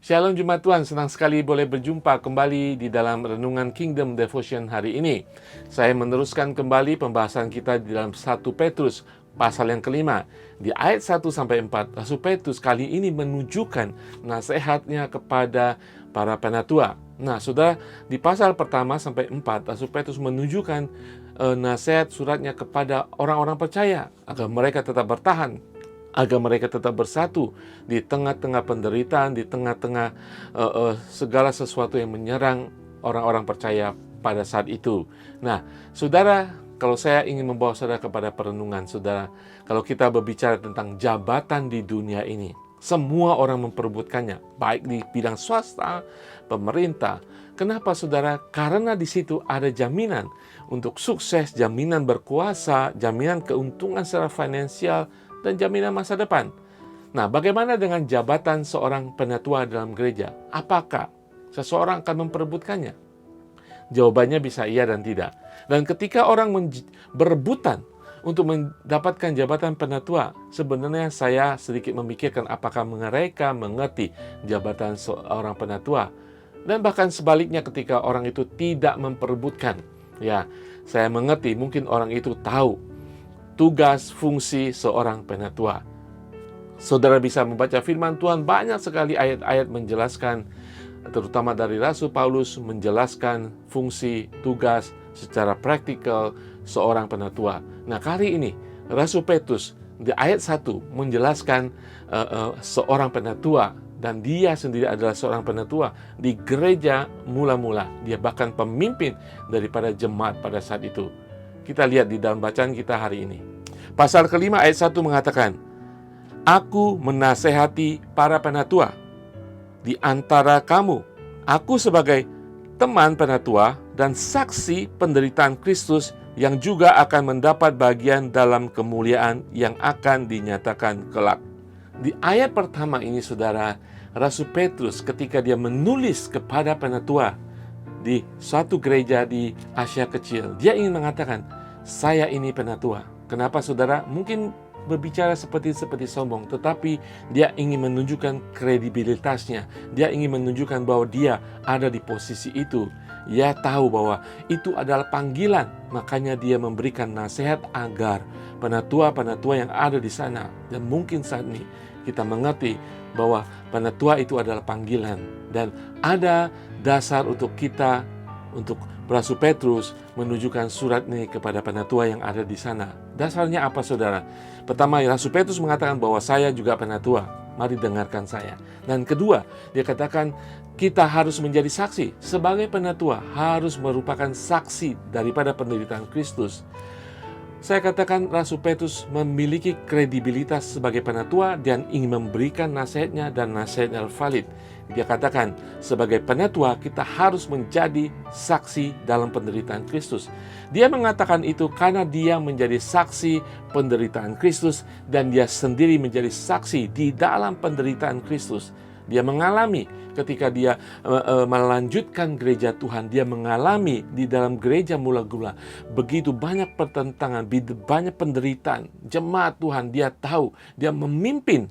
Shalom Jemaat Tuhan, senang sekali boleh berjumpa kembali di dalam Renungan Kingdom Devotion hari ini. Saya meneruskan kembali pembahasan kita di dalam 1 Petrus pasal yang kelima. Di ayat 1-4, Rasul Petrus kali ini menunjukkan nasihatnya kepada para penatua. Nah, saudara, di pasal pertama sampai 4, Rasul Petrus menunjukkan nasihat suratnya kepada orang-orang percaya agar mereka tetap bertahan, agar mereka tetap bersatu di tengah-tengah penderitaan, di tengah-tengah segala sesuatu yang menyerang orang-orang percaya pada saat itu. Nah, saudara, kalau saya ingin membawa saudara kepada perenungan, saudara, kalau kita berbicara tentang jabatan di dunia ini, semua orang memperebutkannya, baik di bidang swasta, pemerintah. Kenapa, saudara? Karena di situ ada jaminan untuk sukses, jaminan berkuasa, jaminan keuntungan secara finansial, dan jaminan masa depan. Nah, bagaimana dengan jabatan seorang penatua dalam gereja? Apakah seseorang akan memperebutkannya? Jawabannya bisa iya dan tidak. Dan ketika orang berebutan untuk mendapatkan jabatan penatua, sebenarnya saya sedikit memikirkan apakah mereka mengerti jabatan seorang penatua. Dan bahkan sebaliknya, ketika orang itu tidak memperebutkan, ya, saya mengerti mungkin orang itu tahu tugas fungsi seorang penatua. Saudara bisa membaca firman Tuhan, banyak sekali ayat-ayat menjelaskan, terutama dari Rasul Paulus, menjelaskan fungsi tugas secara praktikal seorang penatua. Nah, kali ini Rasul Petrus di ayat 1 menjelaskan seorang penatua, dan dia sendiri adalah seorang penatua di gereja mula-mula. Dia bahkan pemimpin daripada jemaat pada saat itu. Kita lihat di dalam bacaan kita hari ini. Pasal kelima ayat 1 mengatakan, Aku menasehati para penatua di antara kamu. Aku sebagai teman penatua dan saksi penderitaan Kristus yang juga akan mendapat bagian dalam kemuliaan yang akan dinyatakan kelak. Di ayat pertama ini, saudara, Rasul Petrus ketika dia menulis kepada penatua di suatu gereja di Asia Kecil, dia ingin mengatakan, saya ini penatua. Kenapa, saudara? Mungkin berbicara seperti sombong, tetapi dia ingin menunjukkan kredibilitasnya. Dia ingin menunjukkan bahwa dia ada di posisi itu. Dia tahu bahwa itu adalah panggilan, makanya dia memberikan nasihat agar penatua-penatua yang ada di sana, dan mungkin saat ini kita mengerti bahwa penatua itu adalah panggilan, dan ada dasar untuk kita, untuk Rasul Petrus menunjukkan surat ini kepada penatua yang ada di sana. Dasarnya apa, saudara? Pertama, Rasul Petrus mengatakan bahwa saya juga penatua. Mari dengarkan saya. Dan kedua, dia katakan kita harus menjadi saksi. Sebagai penatua harus merupakan saksi daripada penderitaan Kristus. Saya katakan Rasul Petrus memiliki kredibilitas sebagai penatua dan ingin memberikan nasihatnya, dan nasihatnya valid. Dia katakan, sebagai penatua kita harus menjadi saksi dalam penderitaan Kristus. Dia mengatakan itu karena dia menjadi saksi penderitaan Kristus, dan dia sendiri menjadi saksi di dalam penderitaan Kristus. Dia mengalami ketika dia melanjutkan gereja Tuhan, dia mengalami di dalam gereja mula-mula begitu banyak pertentangan, banyak penderitaan. Jemaat Tuhan, dia tahu, dia memimpin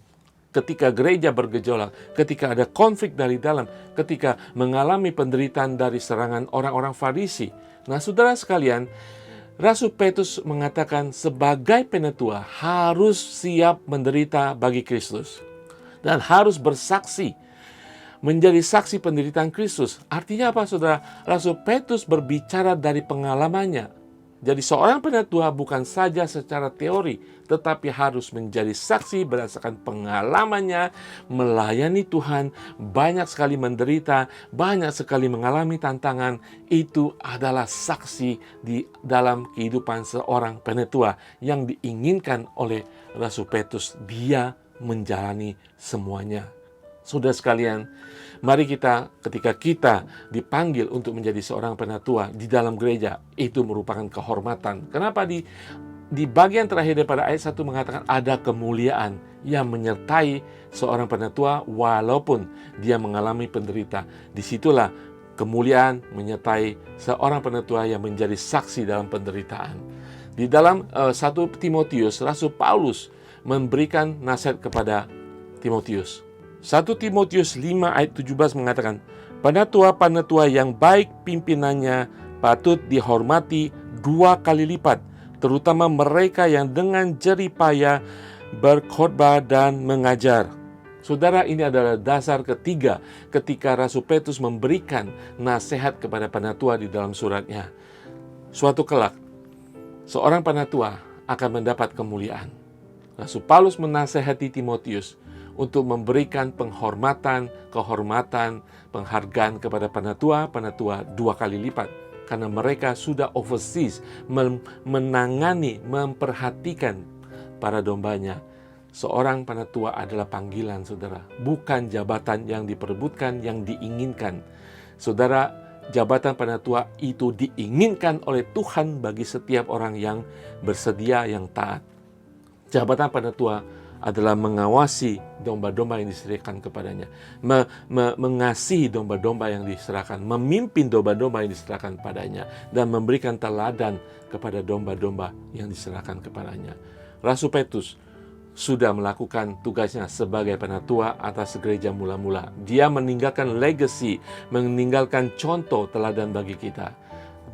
ketika gereja bergejolak, ketika ada konflik dari dalam, ketika mengalami penderitaan dari serangan orang-orang Farisi. Nah, saudara sekalian, Rasul Petrus mengatakan sebagai penatua harus siap menderita bagi Kristus dan harus bersaksi, menjadi saksi penderitaan Kristus. Artinya apa, saudara? Rasul Petrus berbicara dari pengalamannya. Jadi seorang penatua bukan saja secara teori, tetapi harus menjadi saksi berdasarkan pengalamannya melayani Tuhan, banyak sekali menderita, banyak sekali mengalami tantangan. Itu adalah saksi di dalam kehidupan seorang penatua yang diinginkan oleh Rasul Petrus. Dia menjalani semuanya. Saudara sekalian, mari kita, ketika kita dipanggil untuk menjadi seorang penatua di dalam gereja, itu merupakan kehormatan. Kenapa di bagian terakhir daripada ayat 1 mengatakan ada kemuliaan yang menyertai seorang penatua walaupun dia mengalami penderita. Disitulah kemuliaan menyertai seorang penatua yang menjadi saksi dalam penderitaan. Di dalam 1 Timotius, Rasul Paulus memberikan nasihat kepada Timotius. 1 Timotius 5 ayat 17 mengatakan, penatua-penatua yang baik pimpinannya patut dihormati 2 kali lipat, terutama mereka yang dengan jerih payah berkhotbah dan mengajar. Saudara, ini adalah dasar ketiga ketika Rasul Petrus memberikan nasihat kepada penatua di dalam suratnya. Suatu kelak, seorang penatua akan mendapat kemuliaan. Rasul Paulus menasihati Timotius untuk memberikan penghormatan, kehormatan, penghargaan kepada penatua 2 kali lipat. Karena mereka sudah overseas, menangani, memperhatikan para dombanya. Seorang penatua adalah panggilan, saudara. Bukan jabatan yang diperebutkan, yang diinginkan. Saudara, jabatan penatua itu diinginkan oleh Tuhan bagi setiap orang yang bersedia, yang taat. Jabatan penatua adalah mengawasi domba-domba yang diserahkan kepadanya, mengasihi domba-domba yang diserahkan, memimpin domba-domba yang diserahkan kepadanya, dan memberikan teladan kepada domba-domba yang diserahkan kepadanya. Rasul Petrus sudah melakukan tugasnya sebagai penatua atas gereja mula-mula. Dia meninggalkan legacy, meninggalkan contoh teladan bagi kita.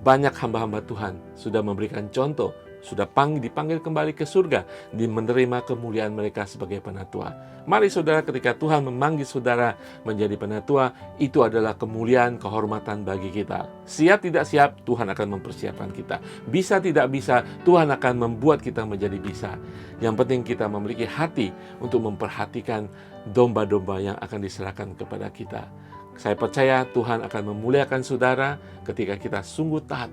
Banyak hamba-hamba Tuhan sudah memberikan contoh, sudah dipanggil kembali ke surga, menerima kemuliaan mereka sebagai penatua. Mari saudara, ketika Tuhan memanggil saudara menjadi penatua, itu adalah kemuliaan, kehormatan bagi kita. Siap tidak siap, Tuhan akan mempersiapkan kita. Bisa tidak bisa, Tuhan akan membuat kita menjadi bisa. Yang penting kita memiliki hati untuk memperhatikan domba-domba yang akan diserahkan kepada kita. Saya percaya Tuhan akan memuliakan saudara ketika kita sungguh taat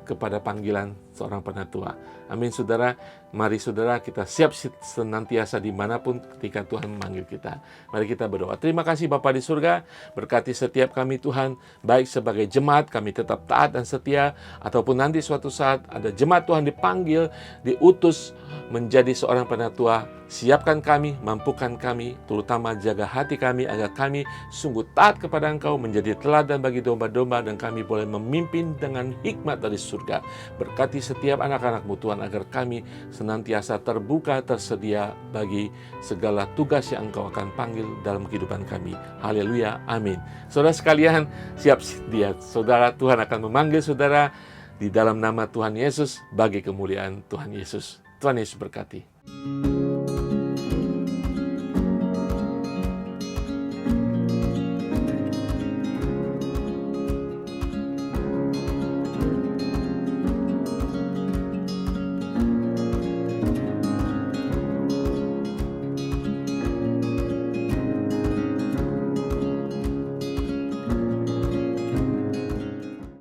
kepada panggilan seorang penatua. Amin saudara. Mari saudara, kita siap senantiasa dimanapun ketika Tuhan memanggil kita. Mari kita berdoa. Terima kasih Bapa di surga, berkati setiap kami Tuhan, baik sebagai jemaat kami tetap taat dan setia, ataupun nanti suatu saat ada jemaat Tuhan dipanggil, diutus menjadi seorang penatua. Siapkan kami, mampukan kami, terutama jaga hati kami agar kami sungguh taat kepada Engkau, menjadi teladan bagi domba-domba, dan kami boleh memimpin dengan hikmat dari surga. Berkati setiap anak-anak-Mu Tuhan, agar kami senantiasa terbuka, tersedia bagi segala tugas yang Engkau akan panggil dalam kehidupan kami. Haleluya, amin. Saudara sekalian, siap sedia. Saudara, Tuhan akan memanggil saudara di dalam nama Tuhan Yesus bagi kemuliaan Tuhan Yesus. Tuhan Yesus berkati.